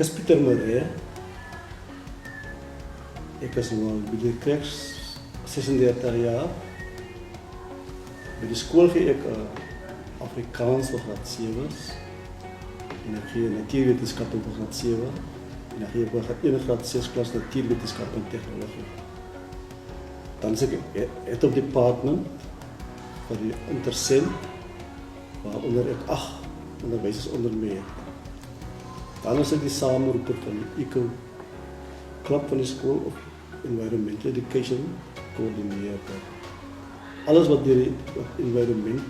Ek is Pieter Maree. Ek is nou by die Kreks 36 jaar. By die skool gee ek Afrikaans vir graad 7's. En ek gee natuurwetenskap vir graad 7. En ek gee vir graad 1 en graad 6 klas natuurwetenskap en tegnologie. Dan is ek het op department vir die Intercent, waaronder ek 8 onderwysers onder my het. Dan is ek die saamroeper van die ECO klub van die skool of Environmental Education coördineerder. Alles wat die environment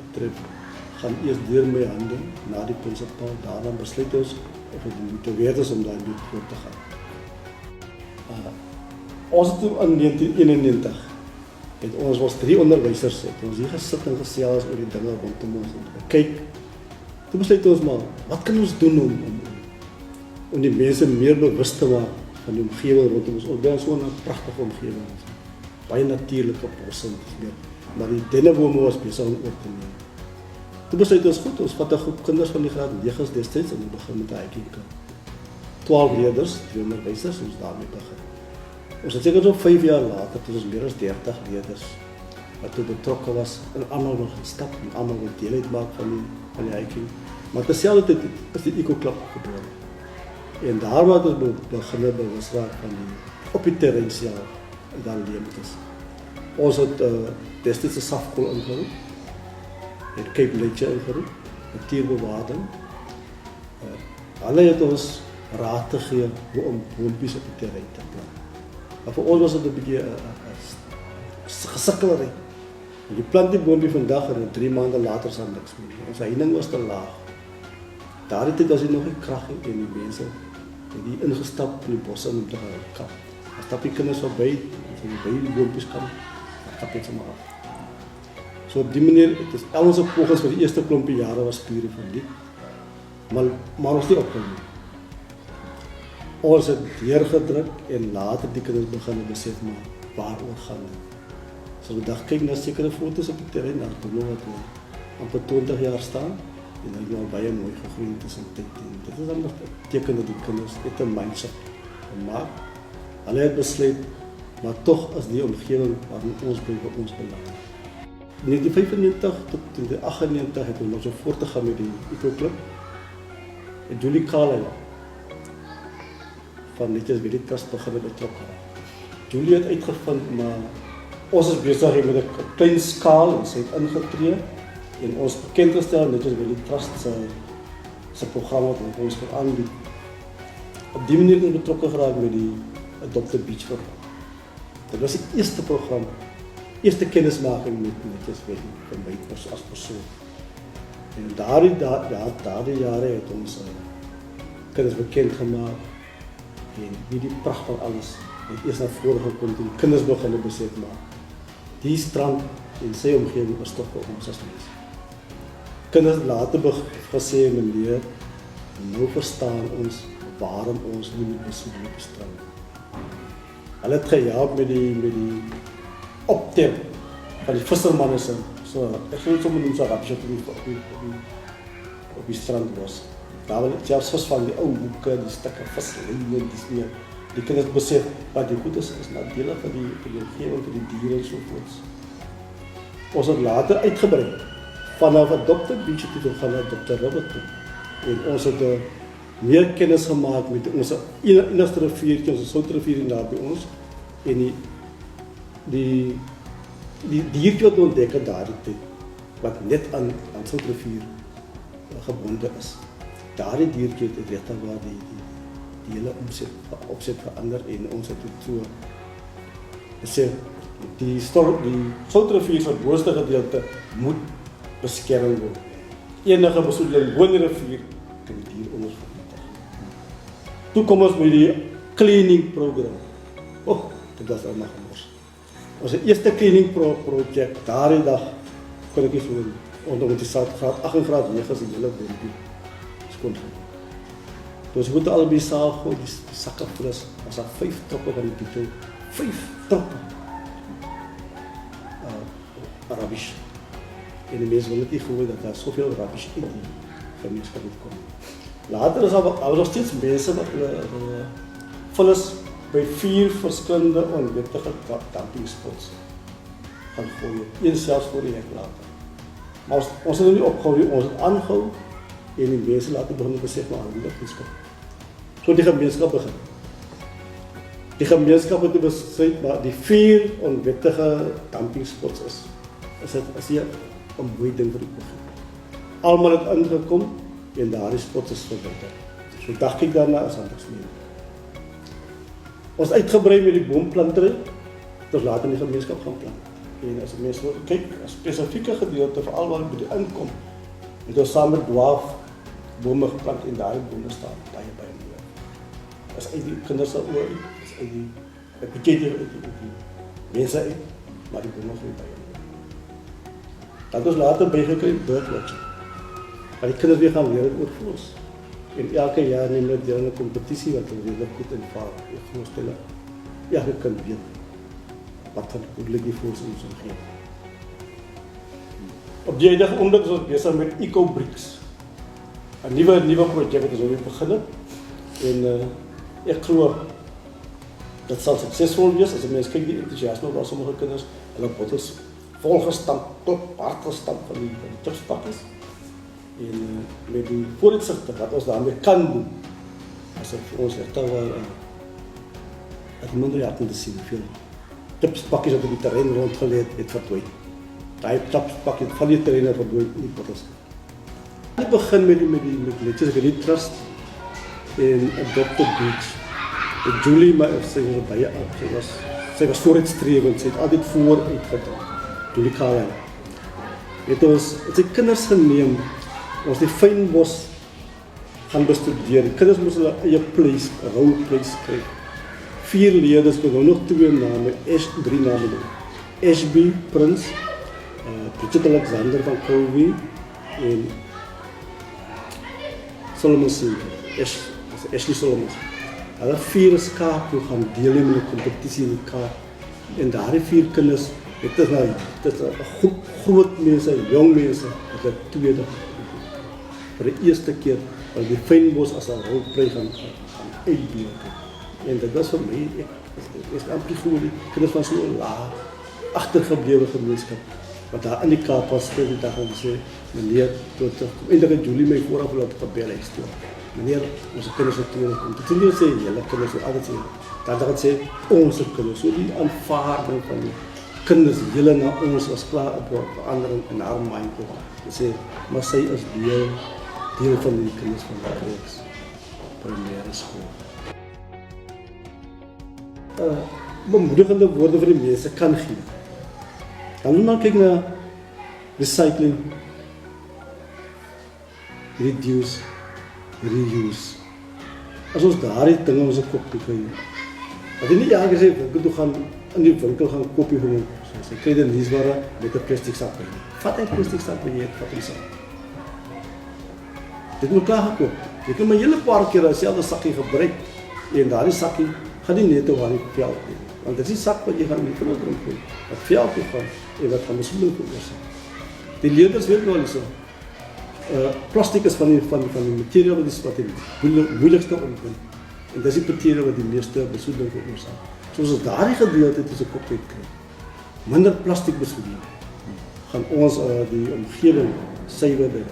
betref, gaan eers deur my hande na die prinsipaal. Daarna besluit ons of het moet weet is om daarmee voort te gaan. Ons het in 1991 het ons was 3 onderwysers het ons hier gesit en gesels oor die dinge rondom ons en kyk. Toe besluit ons maar, wat kan ons doen om die mense meer bewus te maak van die omgewing rondom ons. Ons is so 'n pragtige omgewing. Baie natuurlike bosse meer, maar die dennebome was besig om oop te neem. Toe besluit ons goed, ons vat 'n groep kinders van die graad 9's destyds en ons begin met 'n hiking kamp. 12 leerders, 3 onderwysers, ons daarmee begin. Ons het seker so 5 jaar later, toe ons meer as 30 leerders wat toe betrokke was en almal nog gestap en almal wil deel uitmaak van die hiking. Maar terselfdertyd is die Eco Club gebore. En daar wat ons begin bewus raak van die op die terrein self en dan leemtes. Ons het destyds 'n safkool ingeroep, het Cape Nature ingeroep, natuurbewaring. Hulle het ons raad te gee hoe om boontjies op die terrein te plant. Maar vir ons was dit 'n bietjie gesukkelry. Jy plant die boontjie vandag en 3 maande later sal niks meer. Ons heining was te laag. Daardie tyd was dit nog nie krag en die mense het die ingestap in die bosse om te gaan kap. As stap die kinders verby, as jy by die boontjies kan, dan kap dit sommer af. So op die manier, het is al onze pogings vir die eerste klompie jare was pure verdiep, maar ons nie opgeneem. Ons het deurgedruk en later die kinders begin besef maar waaroor gaan dit. So we dacht, kyk na sekere foto's op die terrein, daar bomme wat amper 20 jaar staan, en dan het nou baie mooi gegroeid tussen tyd. En dit is dan nog teken dat die kinders net 'n mindset gemaak. Hulle het besluit, maar tog is die omgewing waarin ons bly vir ons belang. In 1995 tot 1998 het ons so voortgegaan met die Eco Club. En Julie Carlyle van Netjies Veritas begin betrokke. Julie het uitgevind, maar ons is besig met 'n klein skaal en sy het ingetree en ons bekend gestel Netjies Veritas se program wat ons vir aanbied. Op die manier het betrokke geraak met die Adopted Beach program. Dit was die eerste program, eerste kennismaking met Netjies Veritas as persoon. En daardie jare het ons kinders bekend gemaak en die pracht van alles het eers na vore gekom toe die kinders begin besef maar die strand en sy omgewing is toch vir ons as mens. Kinders later gesê meneer, nou verstaan ons waarom ons nie moet besoek op die strand. Hulle het gehelp met die optel van die vissermanne se. So ek sou sommer noem so rapsje op die strand was. Daar was selfs visvang, die ou hoeke, die stukke vislyne, die kinders besef wat die goed is nadelig vir die omgewing, vir die diere en sovoorts. Ons het later uitgebrei vanaf Adopted Beach toe gaan na Dr. River toe. En ons het meer kennis gemaak met ons enigste riviertjie, ons Soutrivier daar by ons en die diertjie wat ontdek het daardie tyd wat net aan Soutrivier gebonde is. Daardie diertjie het regtig waar die hele opset verander en ons het dit so gesê die Soutrivier se boonste gedeelte moet beskerm word. Enige besoedeling bo in die rivier kan die dier onder vernietig. Toe kom ons met die cleaning program. Dit was allemaal gemors. Ons eerste cleaning project, daardie dag kon ek nie so onder die graad 8 en graad 9 is die hele boontjie skoon gemaak. Toe ons goed albei saal gooi, die sakke fris, was daar 5 troppe van die titel, 5 troppe rubbish. En die mense wil het nie gehoor dat daar soveel rubbish in die gemeenskap kom. Later is daar nog steeds mense wat vullis by 4 verskillende onwettige dumpingspots gaan gooi. Een selfs voor die hek later. Maar ons het nie opgehou nie, ons het aangehou en die mense later begin besef maar hoe dit geskep. So die gemeenskap begin. Die gemeenskap het besluit maar die 4 onwettige dumpingspots is hier 'n mooi ding vir die begin. Almal het ingekom en daardie spots is verbind. So dacht ek daarna as anders nie. Ons uitgebrei met die boomplantery, tot later in die gemeenskap gaan plant. En as mense wil kyk, 'n spesifieke gedeelte veral waar by die inkom, het ons saam met dwarf bome geplant en daai bome staan baie mooi. As uit die kinders se oor, as uit die bekende mense uit, maar die bome groei baie mooi. Dat ons later bygekry birdwatching. Maar die kinders weer gaan leer oor voëls. En elke jaar neem hulle deel aan 'n kompetisie wat hulle regtig goed invaar. Ek voorstel elke kind weet wat hoe lyk die voëls in ons omgewing. Op die huidige oomblik is ons besig met EcoBricks. 'n nuwe projek wat ons weer begin het. En ek glo dat sal suksesvol wees as mense kyk die entoesiasme waar sommige kinders hulle bottels volgestamp, tot hard gestamp van die chipspakkies. En met die vooruitsigte wat ons daarmee kan doen, as ek vir ons regtig wel dat minder jare te sien, veel chipspakkies wat op die terrein rondgeleid het verdwyn. Daai chipspakkies van die terrein verdwyn in die bottels. Ek begin met die Letjies Gelied Trust en Adopted Beach. Julie, sy was baie oud, sy was vooruitstrevend, sy het altyd vooruit gedink. Julie Karen. Het ons sy kinders geneem, ons die fynbos gaan bestudeer. Die kinders moes hulle eie place, 'n role place kry. 4 leerders, ek nou nog 2 name, 3 name. Ashby Prins, Bridget Alexander van Colby en Solomon Ashley Solomon. Hulle 4 is Kaap toe gaan deelneem in 'n kompetisie in die Kaap. En daardie 4 kinders, dit is 'n groot mense, jong mense, wat hulle tweede vir die eerste keer al die fynbos as 'n rolprei gaan uitbeeld. En dit was vir my, ek is amper voor die kinders van so 'n laag agtergeblewe gemeenskap wat daar in die Kaap was die dag en sê, meneer, tot eintlik Julie my vooraf laat gebel het toe. Meneer, ons kinders het tweede kom. Dit nie sê julle kinders het altyd sê, dat sê ons kinders, so die aanvaarding van die kinders hele na ons was klaar op verandering in haar mind. Sê, maar sy is deel van die kinders van die Kreeks primêre skool. Bemoedigende woorde vir die mense kan gee. Dan moet man kyk na recycling, reduce, reuse. As ons daardie dinge ons kop toe kry. Dat jy nie elke keer winkel toe gaan in die winkel gaan koop jy gewoon. Jy kry die nuusware met 'n plastiek sak by. Vat 'n plastiek sak by jy vat hom sak. Dit moet klaar gekoop. Jy kan maar hele paar keer dieselfde sakkie gebruik en daardie sakkie gaan nie net oor die veld nie. Want dit is die sak wat jy gaan in die veld drink. Wat veld toe gaan en wat gaan besoedeling veroorsaak. Die leerders weet wel so. Plastiek is van die materiaal wat die moeilikste omgaan. En dis die materiaal wat die meeste besoedeling veroorsaak. So as daardie gedeelte tussen kop uit kry, minder plastiek besoedeling, gaan ons die omgewing suiwerder